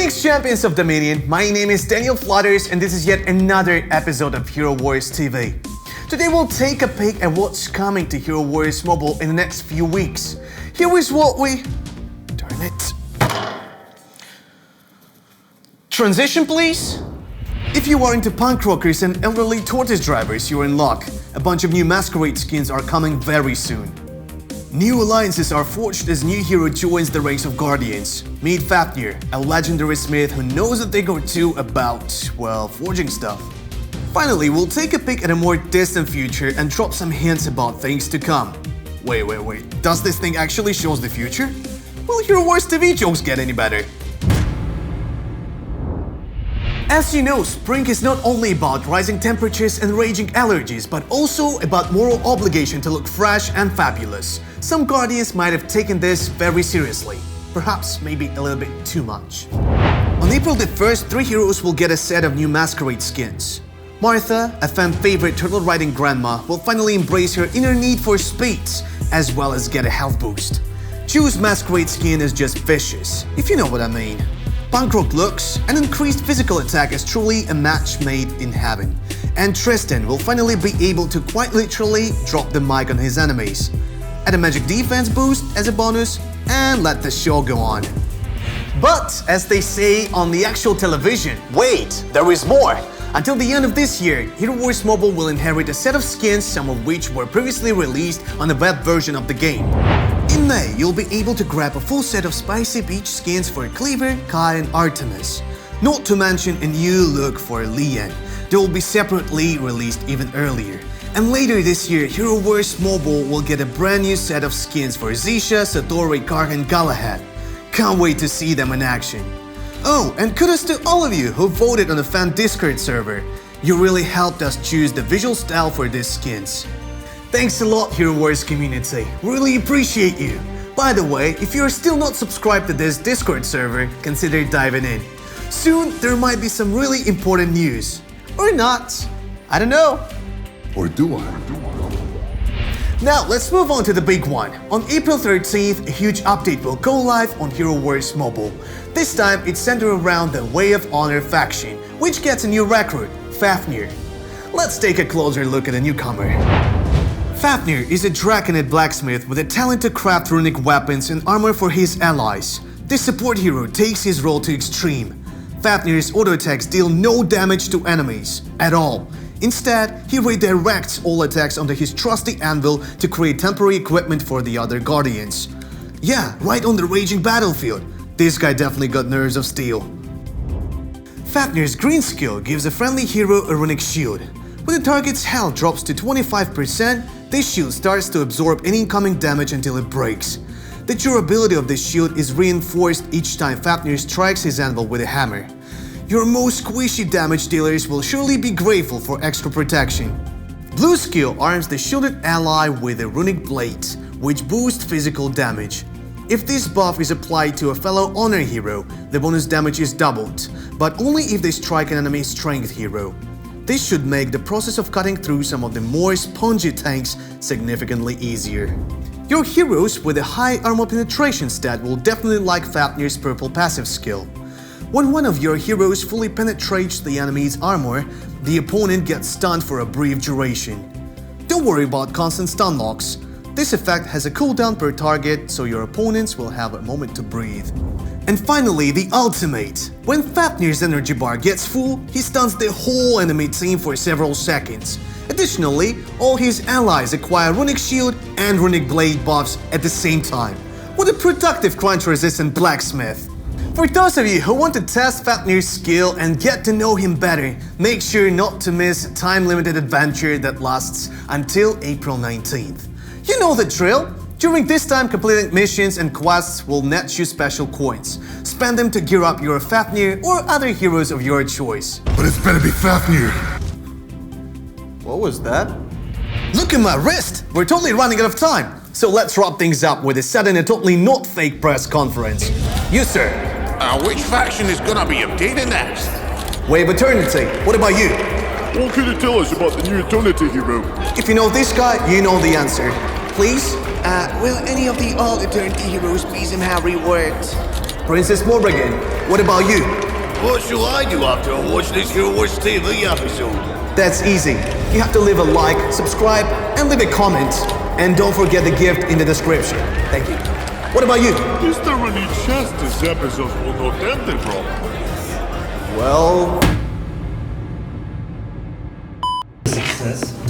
Greetings, champions of Dominion. My name is Daniel Flutters, and this is yet another episode of Hero Wars TV. Today we'll take a peek at what's coming to Hero Wars Mobile in the next few weeks. Here is what we... Darn it. Transition, please. If you are into punk rockers and elderly tortoise drivers, you're in luck. A bunch of new masquerade skins are coming very soon. New alliances are forged as new hero joins the ranks of Guardians. Meet Fafnir, a legendary smith who knows a thing or two about, well, forging stuff. Finally, we'll take a peek at a more distant future and drop some hints about things to come. Wait, does this thing actually show the future? Will Hero Wars TV jokes get any better? As you know, spring is not only about rising temperatures and raging allergies, but also about moral obligation to look fresh and fabulous. Some Guardians might have taken this very seriously, perhaps maybe a little bit too much. On April the 1st, 3 heroes will get a set of new masquerade skins. Martha, a fan favorite turtle-riding grandma, will finally embrace her inner need for speed, as well as get a health boost. Chu's masquerade skin is just vicious, if you know what I mean. Punk rock looks and increased physical attack is truly a match made in heaven. And Tristan will finally be able to quite literally drop the mic on his enemies. Add a magic defense boost as a bonus and let the show go on. But, as they say on the actual television, wait, there is more! Until the end of this year, Hero Wars Mobile will inherit a set of skins, some of which were previously released on the web version of the game. In May, you'll be able to grab a full set of spicy beach skins for Cleaver, Kai and Artemis. Not to mention a new look for Lian. They will be separately released even earlier. And later this year, Hero Wars Mobile will get a brand new set of skins for Zisha, Satori, Karg and Galahad. Can't wait to see them in action. Oh, and kudos to all of you who voted on the fan Discord server. You really helped us choose the visual style for these skins. Thanks a lot, Hero Wars community. Really appreciate you. By the way, if you're still not subscribed to this Discord server, consider diving in. Soon, there might be some really important news. Or not. I don't know. Or do I? Now, let's move on to the big one. On April 13th, a huge update will go live on Hero Wars Mobile. This time, it's centered around the Way of Honor faction, which gets a new recruit, Fafnir. Let's take a closer look at the newcomer. Fafnir is a draconid blacksmith with a talent to craft runic weapons and armor for his allies. This support hero takes his role to extreme. Fafnir's auto attacks deal no damage to enemies, at all. Instead, he redirects all attacks onto his trusty anvil to create temporary equipment for the other Guardians. Yeah, right on the raging battlefield. This guy definitely got nerves of steel. Fafnir's green skill gives a friendly hero a runic shield. When the target's health drops to 25%, this shield starts to absorb any incoming damage until it breaks. The durability of this shield is reinforced each time Fafnir strikes his anvil with a hammer. Your most squishy damage dealers will surely be grateful for extra protection. Blue skill arms the shielded ally with a runic blade, which boosts physical damage. If this buff is applied to a fellow honor hero, the bonus damage is doubled, but only if they strike an enemy strength hero. This should make the process of cutting through some of the more spongy tanks significantly easier. Your heroes with a high armor penetration stat will definitely like Fafnir's purple passive skill. When one of your heroes fully penetrates the enemy's armor, the opponent gets stunned for a brief duration. Don't worry about constant stun locks. This effect has a cooldown per target, so your opponents will have a moment to breathe. And finally, the ultimate. When Fafnir's energy bar gets full, he stuns the whole enemy team for several seconds. Additionally, all his allies acquire runic shield and runic blade buffs at the same time. What a productive crunch-resistant blacksmith! For those of you who want to test Fafnir's skill and get to know him better, make sure not to miss a time-limited adventure that lasts until April 19th. You know the drill! During this time, completing missions and quests will net you special coins. Spend them to gear up your Fafnir or other heroes of your choice. But it's better be Fafnir. What was that? Look at my wrist! We're totally running out of time! So let's wrap things up with a sudden and totally not fake press conference. You, sir. Which faction is gonna be updated next? Wave Eternity. What about you? What can you tell us about the new Eternity hero? If you know this guy, you know the answer. Please? Will any of the old Eternity heroes please and have reworked? Princess Morrigan, what about you? What shall I do after I watch this Hero Wars TV episode? That's easy. You have to leave a like, subscribe, and leave a comment. And don't forget the gift in the description. Thank you. What about you? Is there any chance this episode will not end the problem? Well... Success.